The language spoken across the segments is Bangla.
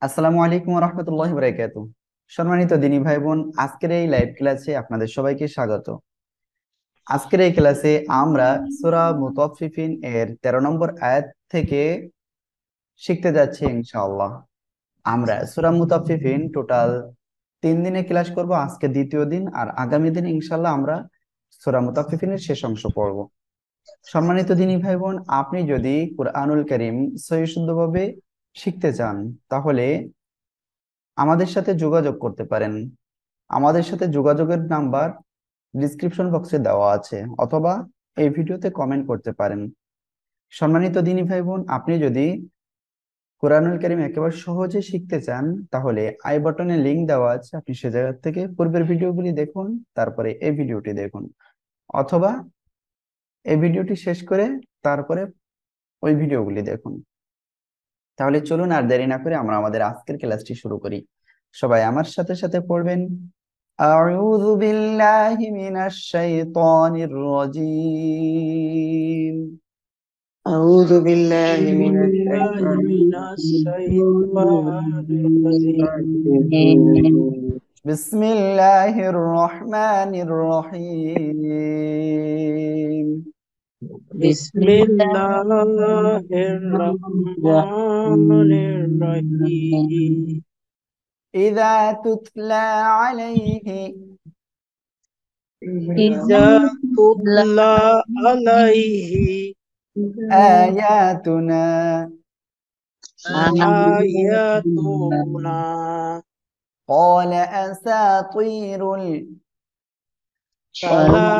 আসসালামু আলাইকুম ওয়া রাহমাতুল্লাহি ওয়া বারাকাতুহু। সম্মানিত দিনী ভাই বোন, আজকের এই লাইভ ক্লাসে আপনাদের সবাইকে স্বাগত। আজকের এই ক্লাসে আমরা সূরা মুতাফফিফিন এর 13 নম্বর আয়াত থেকে শিখতে যাচ্ছি ইনশাআল্লাহ। আমরা সূরা মুতাফফিফিন টোটাল 3 দিনে ক্লাস করব, আজকে দ্বিতীয় দিন, আর আগামী দিন ইনশাআল্লাহ আমরা সূরা মুতাফফিফিনের শেষ অংশ পড়ব। সম্মানিত দিনী ভাই বোন, আপনি যদি কুরআনুল কারীম সহিহ শুদ্ধভাবে শিখতে চান তাহলে আমাদের সাথে যোগাযোগ করতে পারেন। আমাদের সাথে যোগাযোগের নাম্বার ডিসক্রিপশন বক্সে দেওয়া আছে, অথবা এই ভিডিওতে কমেন্ট করতে পারেন। সম্মানিত দিনী ভাই বোন, আপনি যদি কোরআনুল কারীম একেবারে সহজে শিখতে চান তাহলে আই বাটনে লিংক দেওয়া আছে, আপনি সে জায়গা থেকে পূর্বের ভিডিওগুলি দেখুন, তারপরে এই ভিডিওটি দেখুন, অথবা এই ভিডিওটি শেষ করে তারপরে ওই ভিডিওগুলি দেখুন। তাহলে চলুন আর দেরি না করে আমরা আমাদের আজকের ক্লাসটি শুরু করি। সবাই আমার সাথে সাথে পড়বেন। আউযু বিল্লাহি মিনাশ শাইতানির রাজীম। أعوذ بالله أعوذ من بالله الشيطان من الشيطان الرجيم الرجيم বিসমিল্লাহির রহমানির রহিম। بسم الله الرحمن الرحيم ইযা তুতলা আলাইহি إذا تتلى عليه আয়াতুনা آياتنا قال أساطير فلا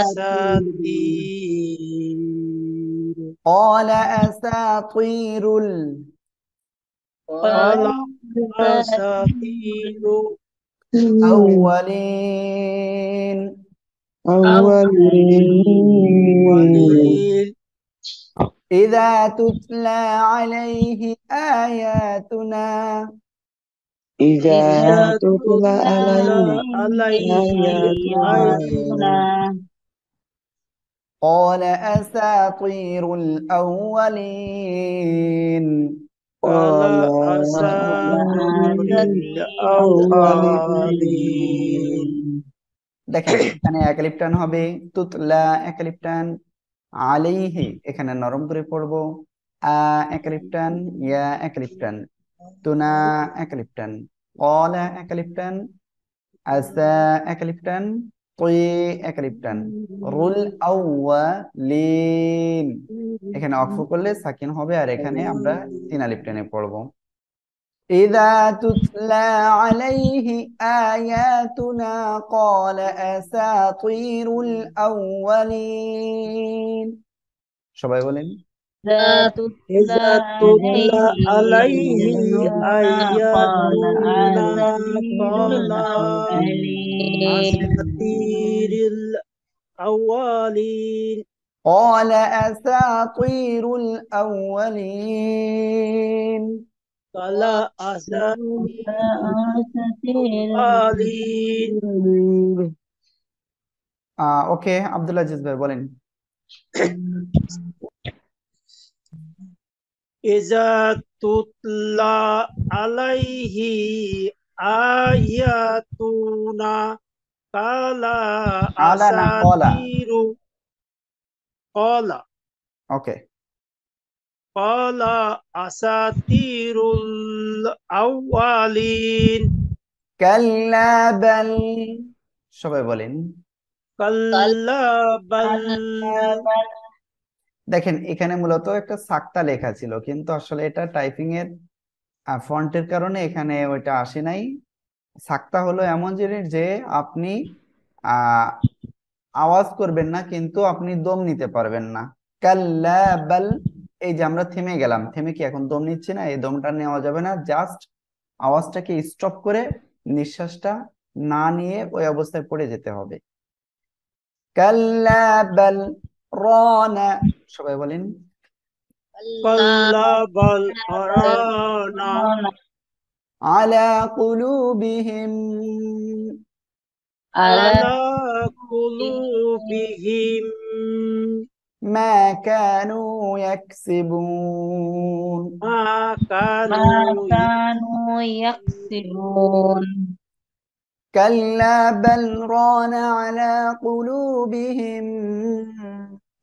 أساطير قال أساطير فلا أساطير الأولين. أولين وليل إذا تتلى عليه آياتنا إذا إذا تتلى تتلى عليه عليه آياتنا آياتنا قال أساطير الأولين. قال قال أساطير الأولين দেখেন এখানে এক আলিফ টান হবে, তুতলা এক আলিফ টান, আলাইহি এখানে নরম করে পড়বো, আ এক আলিফ টান, ইয়া এক আলিফ টান, তুনা এক আলিফ টান, ক্বালা এক আলিফ টান, আসা এক আলিফ টান, তুই এক আলিফ টান, রুল আউয়ালিন এখানে অক্ফ করলে সাকিন হবে, আর এখানে আমরা 3 আলিফ টেনে পড়বো। إذا تتلى عليه آياتنا قال أساطير الأولين. সবাই বলেন। إذا تتلى عليه آياتنا قال أساطير الأولين قال أساطير الأولين. قال أساطير الأولين ওকে, আব্দুল আজিজ ভাই বলেন। إذا تتلى عليه آياتنا قال আলা না কলা। أساطير قال ওকে, قال أساطير الأولين কাল্লা বাল। সবাই বলেন। كلا بل দেখেন এখানে মূলত একটা সাক্তা লেখা ছিল, কিন্তু আসলে এটা টাইপিং এর ফন্টের কারণে এখানে ওইটা আসে নাই। সাক্তা হলো এমন জিনিস যে আপনি আহ আওয়াজ করবেন না, কিন্তু আপনি দম নিতে পারবেন না। কাল্লা বাল, এই যে আমরা থেমে গেলাম, থেমে কি এখন দম নিচ্ছি না, এই দমটা নেওয়া যাবে না, জাস্ট আওয়াজটাকে স্টপ করে নিঃশ্বাসটা না নিয়ে ওই অবস্থায় পড়ে যেতে হবে। কাল্লা বাল রানা। সবাই বলেন। كلا بل أرانا আলা কুলুবিহিম على قلوبهم মা কানু ইয়াকসিবুন ما ما كانوا كانوا يكسبون কাল্লা বাল রানা আলা কুলুবিহিম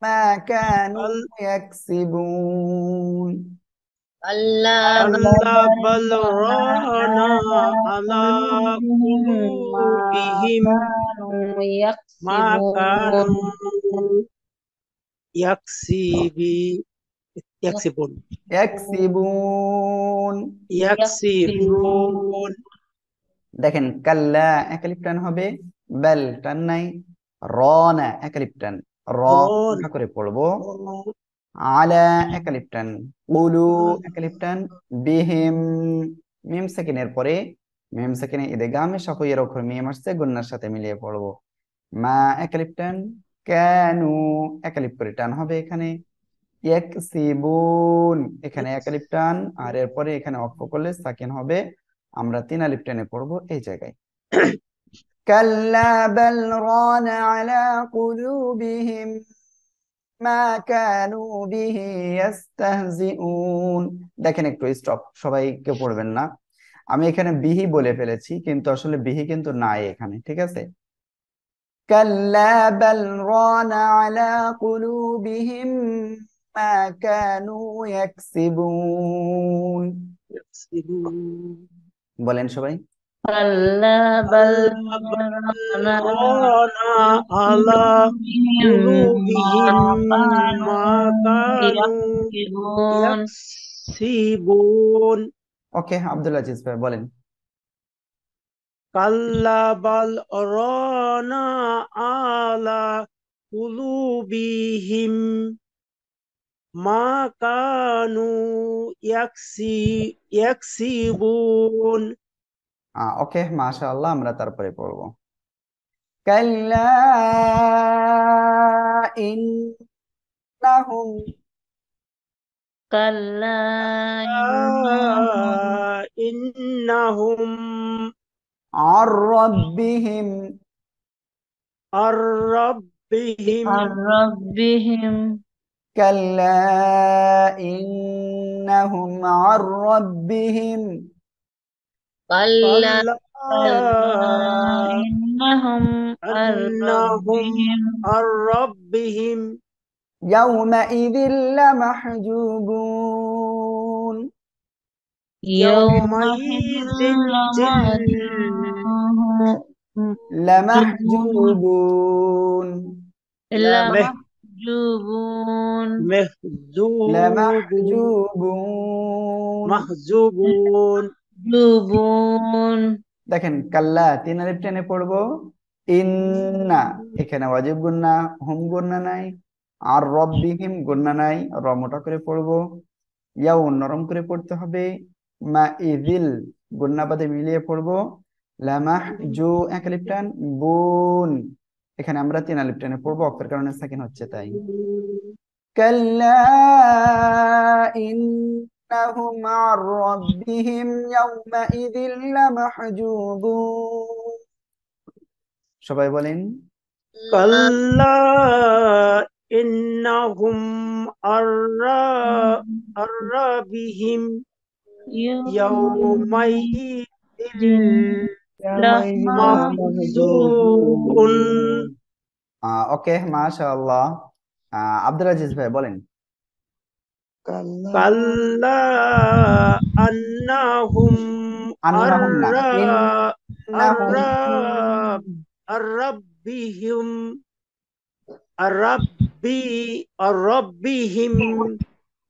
মা কানু يكسبون ইয়াকসিবুন كلا بل كلا بل ران ران على على قلوبهم ما قلوبهم كانوا ما يكسبون كانوا يكسبي يكسبون ইয়াকসিবুন يكسبون يكسبون দেখেন কাল্লা একালিফ টান হবে, বেল টান নাই, রনা একালিফ টান, র ران মোটা করে পড়বো, আলা একালিফ টান, উলু একালিফ টান, বিহিম মিম সেকেন্ডের পরে মিম সেকেন্ডে ইদগামে সাফইয়ের অক্ষর মিম আসছে গুন্নার সাথে মিলিয়ে পড়বো। মা একালিফ টান, কানু একালিফ করে টান হবে এখানে, ইয়াকসিবুন এখানে একালিফ টান, আর এরপরে এখানে অক্ষ করলে সাকিন হবে, আমরা তিন আলিফ টেনে পড়বো এই জায়গায়। কাল্লা বাল রানা আলা কুলুবিহিম মা কানু বিহি ইস্তাহজিউন। দেখেন একটু স্টপ, সবাই কেউ পড়বেন না, আমি এখানে বিহি বলে ফেলেছি কিন্তু আসলে বিহি কিন্তু নাই এখানে, ঠিক আছে। কাল্লা বাল রানা আলা কুলুবিহিম মা কানু ইয়াকসিবুন। يكسبون বলেন সবাই। كلا بل كلا بل ران ران على قلوبهم ما كانوا يكسبون يكسبون ওকে, আব্দুল আজিজ ভাই বলেন। كلا بل ران على قلوبهم ما كانوا يكسبون ওকে, মাশাআল্লাহ, আমরা তারপরে পড়বো। কাল্লা ইন্নাহুম كلا إنهم إنهم عن ربهم عن ربهم عن ربهم كلا إنهم عن ربهم كلا كلا إنهم عن أنهم ربهم عن ربهم يومئذ لمحجوبون يومئذ يومئذ جل لمحجوبون مه- لمحجوبون محجوب لمحجوبون محجوبون محجوبون দেখেন কাল্লা তিন আলিফ টেনে পড়বো, ইন্না এখানে ওয়াজিব গুন্না, হুম গুন্না নাই, আর রব্বিহিম গুন্না নাই, র মোটা করে পড়বো, ইয়াও নরম করে পড়তে হবে, মা ইদিল গুন্না বাদে মিলিয়ে পড়বো, লামাহ জু এক আলিফ টান, বুন এখানে আমরা তিন আলিফ টেনে পড়বো, অক্ষরের কারণে সাকিন হচ্ছে তাই। কাল্লা ইন্নাহুম আর রাব্বিহিম ইয়াউমাইযিন লামাহজুবুন। সবাই বলেন। كلا إنهم عن ربهم يومئذ محجوبون ওকে, মাশাআল্লাহ। আব্দুল আজিজ ভাই বলেন। كلا أنهم আন্নাহুম না, ইন্নাহুম। ربهم ربهم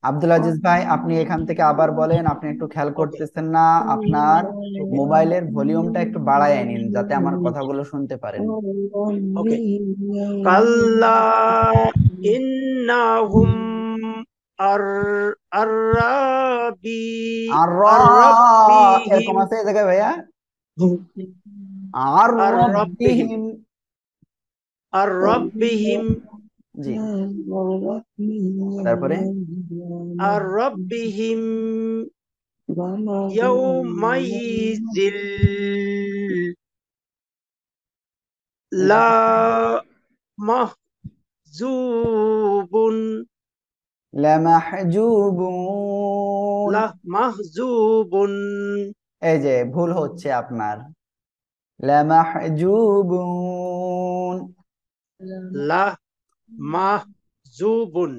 আব্দুল আজিজ ভাই আপনি এখান থেকে আবার বলেন, আপনি একটু খেয়াল ওকে করতেছেন না, আপনার মোবাইলের ভলিউমটা একটু বাড়ায় নিন যাতে আমার কথাগুলো শুনতে পারেন। ওকে كلا إنهم আর এরকম ربهم আছে এই জায়গায় ভাইয়া, আর ربهم রব্বিহিম। ربهم জি, তারপরে ربهم يومئذ لا লামাহজুবুন। মাহজুবুন এই যে ভুল হচ্ছে আপনার, লামাহজুবুন। লা মাহজুবুন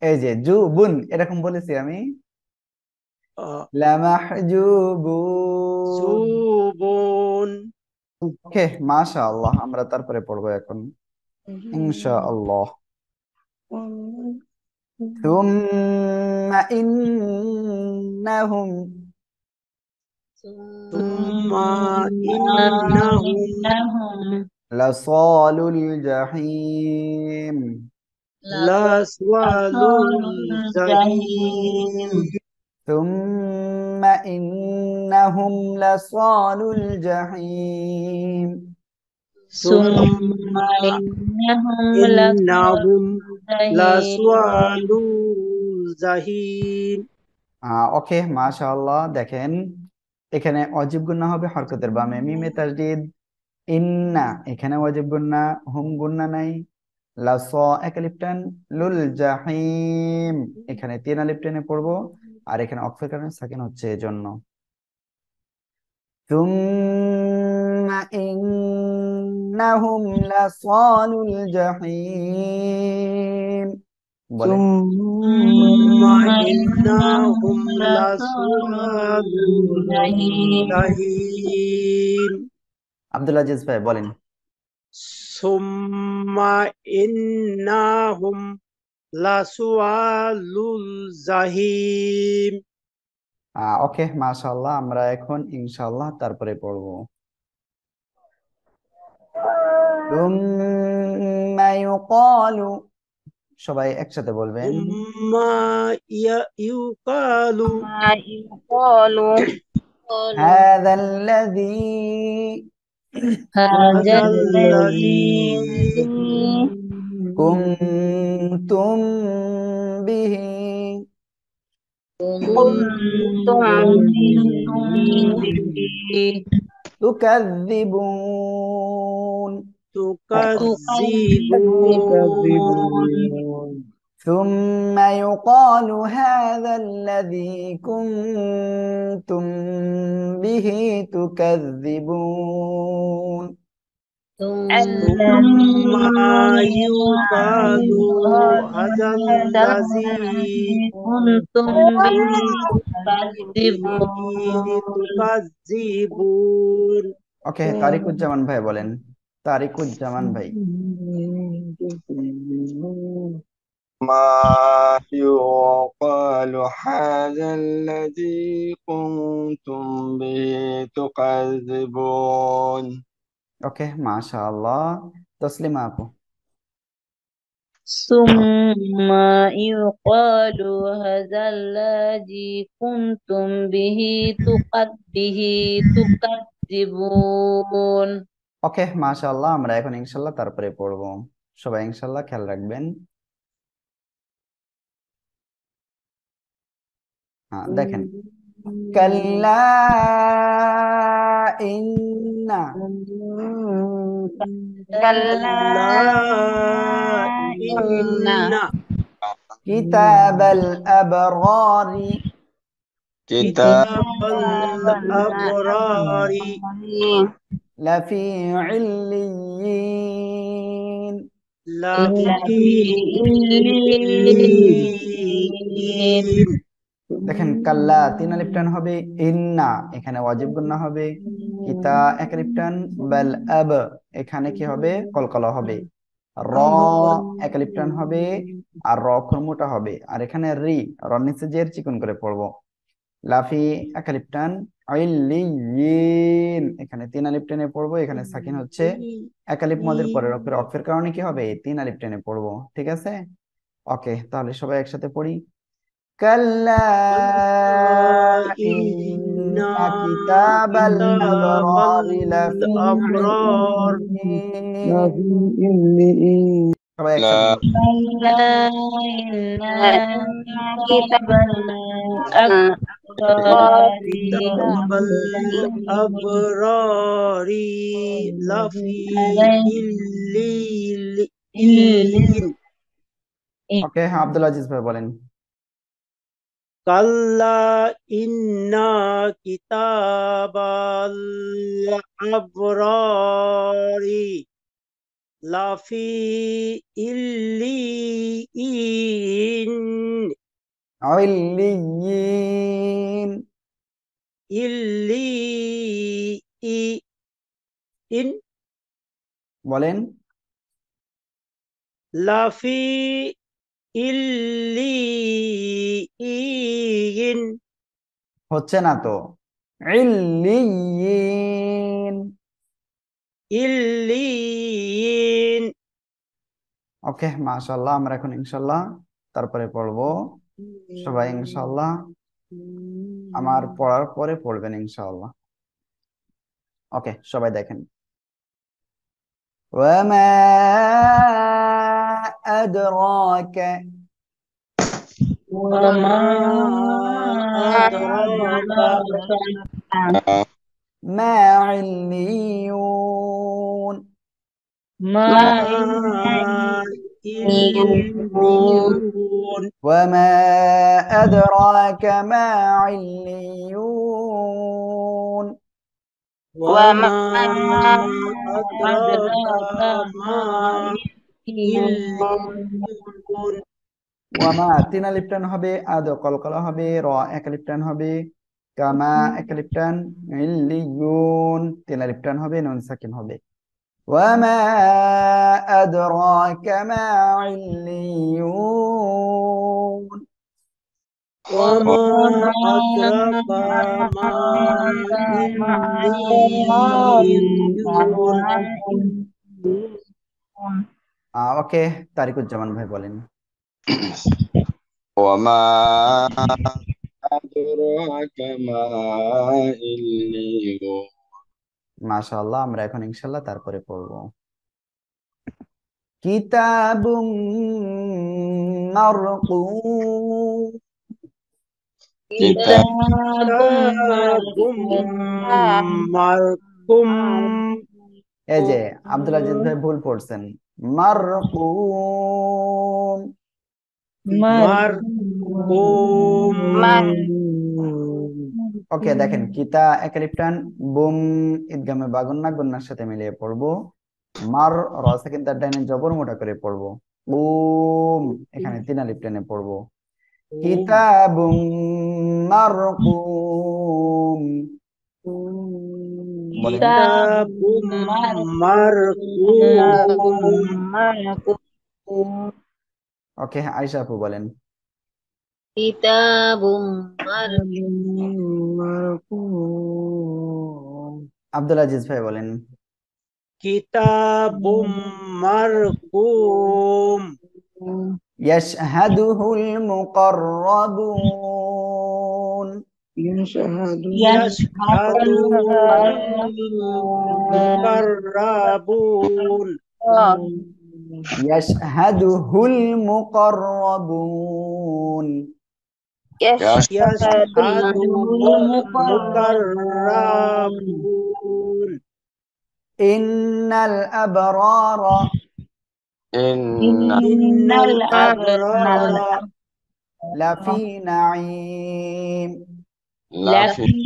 এই যে জুবুন এরকম বলেছি আমি, লামাহজুবুন। জুবুন ওকে, মাশাআল্লাহ। আমরা তারপরে পড়বো এখন ইনশাআল্লাহ। ثم إنهم তুম্মা ইন্নাহুম إنهم لصال الجحيم লাসওয়ালুল لأصحاب জাহিম الجحيم ثم إنهم لصال الجحيم ثم সুম্মা إنهم لصال ইন্নাহুম الجحيم লাসওয়ালুল জাহিম ওকে, মাশাআল্লাহ। দেখেন এখানে অজিব গুন্না হবে হরকতের বামে, মিমে তাসদীদ। ইন্না এখানে ওয়াজিব গুন্না, হুম গুন্না নাই। লাস এক আলিফ টান, লুল জাহিম এখানে তিন আলিফ টেনে পড়বো, আর এখানে অক্ফের কারণে সাকিন হচ্ছে এজন্য। ثم إنهم لصال الجحيم বলেন। সুম্মা ثم ইন্নাহুম إنهم لصال লাসওয়ালুল الجحيم জাহিম আব্দুল আজিজ ভাই বলেন। সুম্মা ইন্নাহুম লাসওয়ালুল জাহিম ওকে, মাশাআল্লাহ। আমরা এখন ইনশাআল্লাহ তারপরে পড়বো। ثم يقال, সবাই একসাথে বলবেন। সুম্মা ইউকালু ما يقال هذا الذي هذا হাযাল্লাযী الذي كنتم به كنتم به تكذبون তুকাজ্জিবুন ثم يقال هذا الذي كنتم به تكذبون সুম্মা ইউকালু هذا হাযাল্লাযী الذي كنتم به কুনতুম বিহি تكذبون তুকাজ্জিবুন ওকে, তারিকুজ্জামান ভাই বলেন। তারিকুজ্জামান ভাই। ما يقال هذا الذي كنتم به تكذبون ওকে, মাশাআল্লাহ। তসলিমা আপু। ثم يقال هذا الذي كنتم به تكذبون ওকে, মাশাআল্লাহ। আমরা এখন ইনশাআল্লাহ তারপরে পড়বো। সবাই ইনশাআল্লাহ খেয়াল রাখবেন। দেখেন, কাল্লা ইন্না كلا ইন্না কিতাবাল আবরারি كتاب কিতাবাল আবরারি লাফি ইল্লিয়িন। লাফি ইল্লিয়িন দেখেন, কাল্লা তিন আলিফ টান হবে, ইন্না এখানে ওয়াজিব গুন্না হবে, কিতা এক আলিফ টান, বাল আব এখানে কি হবে, কলকলা হবে, র এক আলিফ টান হবে, আর র অক্ষর মোটা হবে, আর এখানে রি, র নিচে জের চিকন করে পড়বো। লাফি এক আলিফ টান, ইল্লিয়িন এখানে তিন আলিফ টেনে পড়বো, এখানে সাকিন হচ্ছে এক আলিফ মদের পরের অক্ষর, অক্ষের কারণে কি হবে, তিন আলিফ টেনে পড়বো। ঠিক আছে, ওকে, তাহলে সবাই একসাথে পড়ি। كلا إن ইন্না كتاب কিতাবাল الأبرار لفي আবরার عليين। সবাই لا একসাথে বলুন। كلا إن كتاب الأبرار কিতাবাল আবরারি লাফি لفي ইল্লিয়িন ইল্লিন ওকে, হ্যাঁ, আব্দুল আজিজ ভাই বলেন। কাল্লা ইন্না কিতাবাল আবরারি লাফি ইল্লিয়িন ইল্লিয়িন ইল্লিয়িন বলেন। লাফি ইল্লিয়িন হচ্ছে না তো। ইল্লিয়িন। ইল্লিয়িন ওকে, মাশাআল্লাহ। আমরা এখন ইনশাআল্লাহ তারপরে পড়বো। সবাই ইনশাআল্লাহ আমার পড়ার পরে পড়বেন ইনশাআল্লাহ। ওকে, সবাই দেখেন। ওয়ামা আদরাকা وما وما أدراك أدراك মা ইল্লিয়ুন ما ما عليون عليون وما أدراك ما عليون وما أدراك أدراك ما ما عليون ওয়ামা তিন আলিফ টান হবে, আদ কলকলা হবে, র এক আলিফ টান হবে, কামা এক আলিফ টান, ইল্লিয়ুন তিন আলিফ টান হবে, নুন সাকিন হবে। ওয়ামা আদরাকা মা ইল্লিয়ুন وما وما أدراك ما عليون ওকে, তারিকুজ্জামান ভাই বলেন। وما أدراك ما عليون মাশাআল্লাহ, আমরা এখন ইনশাআল্লাহ তারপরে পড়বো। কিতাবুম মারকুম كتاب كتاب كتاب مرقوم এই যে আব্দুল আজিজ ভাই ভুল পড়ছেন। মারকুম مرقوم ওকে, দেখেন কিতা এক আলিফ টান, বুম ঈদগামে বাগুন্না গুন্নার সাথে মিলিয়ে পড়বো। মার র সেকেন্ড তার ডাইনে জবর মোটা করে পড়বো। বুম এখানে তিন আলিফ টেনে পড়বো। কিতাবুম মারকুম বলেন। كتاب كتاب مرقوم مرقوم ওকে, আয়েশা আপু বলেন। كتاب আব্দুল আজিজ ভাই বলেন। كتاب مرقوم ইয়াশহাদুহুল মুকাররাবুন يشهد المقربون ইয়াশহাদুহুল মুকাররাবুন يشهد المقربون المقربون ইন্নাল আবরারা إن إن الأبرار লাফি নাঈম لفي في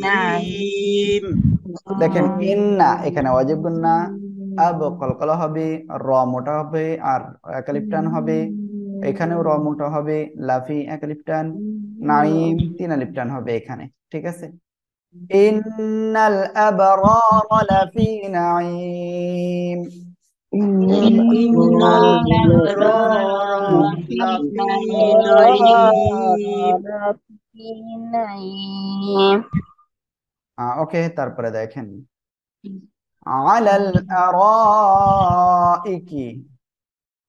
نعيم দেখেন, ইন্না এখানে ওয়াজিব গুন্না, আব কলকলা হবে, র মোটা হবে আর এক আলিফ টান হবে। এখানেও র মোটা হবে, লাফি এক আলিফ টান, নাঈম তিন আলিফ টান হবে এখানে। ঠিক আছে। ইন্নাল আবরারা লাফি নাঈম إن الأبرار لفي نعيم ওকে, তারপরে দেখেন আলাল আরাইকি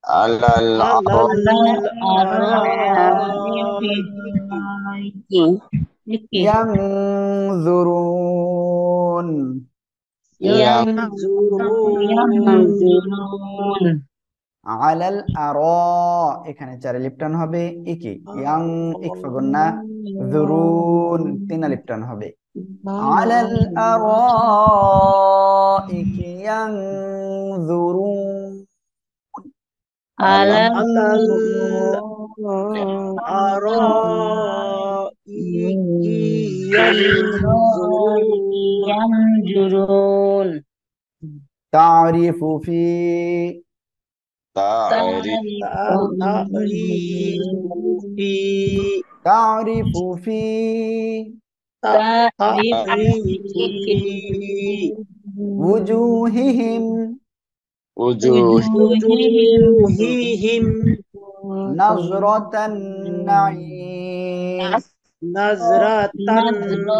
على على الأرائك ইয়ানজুরুন ينظرون আলাল এখানে চার আলিফ টান হবে, ইকি ইয়াং ইকফা গুন্না, যুরুন তিন আলিফ টান হবে। আলাল আরাইকি ইয়ানজুরুন على على الأرائك ينظرون ينظرون تعرف في تعرف تعرف في تعرف في تعرف في وجوههم وجوه وجوههم نظرة النعيم نظرة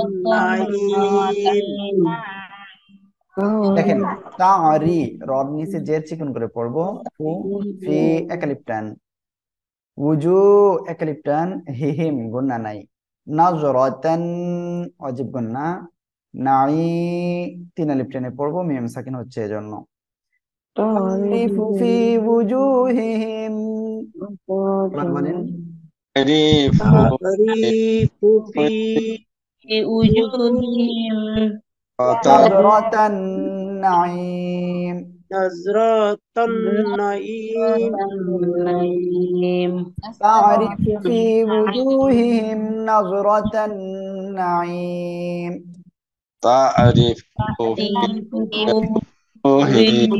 النعيم দেখেন তারি রব নিচে জের চিকন করে পড়বো ফু ফি একালিপ টান উজু একালিপ টান হিহিম গুন্না নাই নাজরাতান অজিব গুন্না নাই তিন আলিফ টেনে পড়বো মিম সাকিন হচ্ছে এজন্য তারিফু ফি উজুহিহিম এবার বলেন تعرف تعرف في في وجوههم নাজরাতান নাঈম نظرة النعيم النعيم تعرف في وجوههم نظرة النعيم تعرف في في وجوههم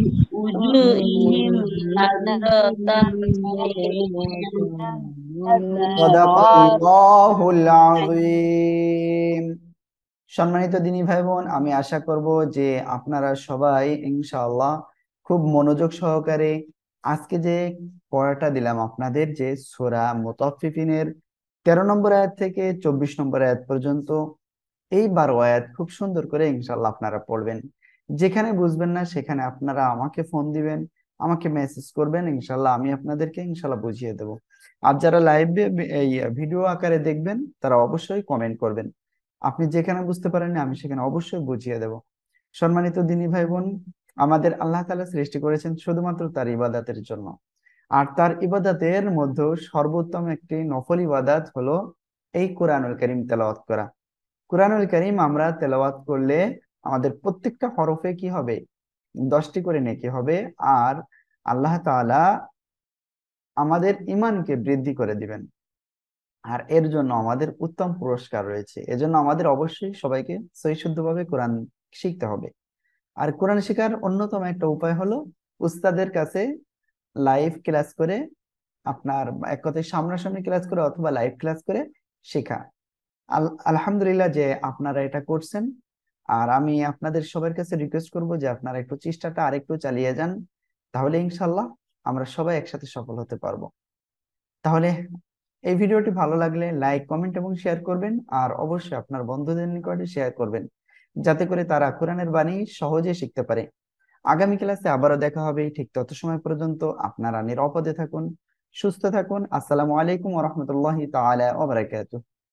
وجوههم نضرة النعيم صدق الله العظيم সম্মানিত দিনী ভাই বোন, আমি আশা করব যে আপনারা সবাই ইনশাআল্লাহ খুব মনোযোগ সহকারে আজকে যে পড়াটা দিলাম আপনাদের, যে সূরা মুতাফফিফিনের 13 নম্বর আয়াত থেকে 24 নম্বর আয়াত পর্যন্ত এই 12 আয়াত খুব সুন্দর করে ইনশাআল্লাহ আপনারা পড়বেন। যেখানে বুঝবেন না সেখানে আপনারা আমাকে ফোন দিবেন, আমাকে মেসেজ করবেন, ইনশাআল্লাহ আমি আপনাদেরকে ইনশাআল্লাহ বুঝিয়ে দেব। আর যারা লাইভে এই ভিডিও আকারে দেখবেন তারা অবশ্যই কমেন্ট করবেন। আপনি যেখানে বুঝতে পারেননি আমি সেখানে অবশ্যই বুঝিয়ে দেব। সম্মানিত দিনী ভাই বোন, আমাদের আল্লাহ তাআলা সৃষ্টি করেছেন শুধুমাত্র তার ইবাদতের জন্য, আর তার ইবাদতের মধ্যে সর্বোত্তম একটি নফল ইবাদত হলো এই কোরআনুল কারীম তেলাওয়াত করা। কোরআনুল কারীম আমরা তেলাওয়াত করলে আমাদের প্রত্যেকটা হরফে কি হবে? 10টি করে নেকি হবে, আর আল্লাহ তাআলা আমাদের ঈমানকে বৃদ্ধি করে দিবেন। আর এর জন্য আমাদের উত্তম পুরস্কার রয়েছে। এজন্য আমাদের অবশ্যই সবাইকে সহিশুদ্ধভাবে কোরআন শিখতে হবে। আর কোরআন শেখার অন্যতম একটা উপায় হলো উস্তাদের কাছে লাইভ ক্লাস করে, আপনার এক কথায় সামনাসামনি ক্লাস করে অথবা লাইভ ক্লাস করে শেখা। আলহামদুলিল্লাহ যে আপনারা এটা করছেন। আর আমি আপনাদের সবার কাছে রিকোয়েস্ট করব যে আপনারা একটু চেষ্টাটা আরেকটু চালিয়ে যান, তাহলে ইনশাল্লাহ আমরা সবাই একসাথে সফল হতে পারবো। তাহলে এই ভিডিওটি ভালো লাগলে লাইক, কমেন্ট এবং শেয়ার করবেন, আর অবশ্যই আপনার বন্ধুদের নিকটে শেয়ার করবেন, যাতে করে তারা কোরআনের বাণী সহজে শিখতে পারে। আগামী ক্লাসে আবারও দেখা হবে, ঠিক তত সময় পর্যন্ত আপনারা নিরাপদে থাকুন, সুস্থ থাকুন। আসসালামু আলাইকুম ওয়া রাহমাতুল্লাহি তাআলা ওয়া বারাকাতুহু।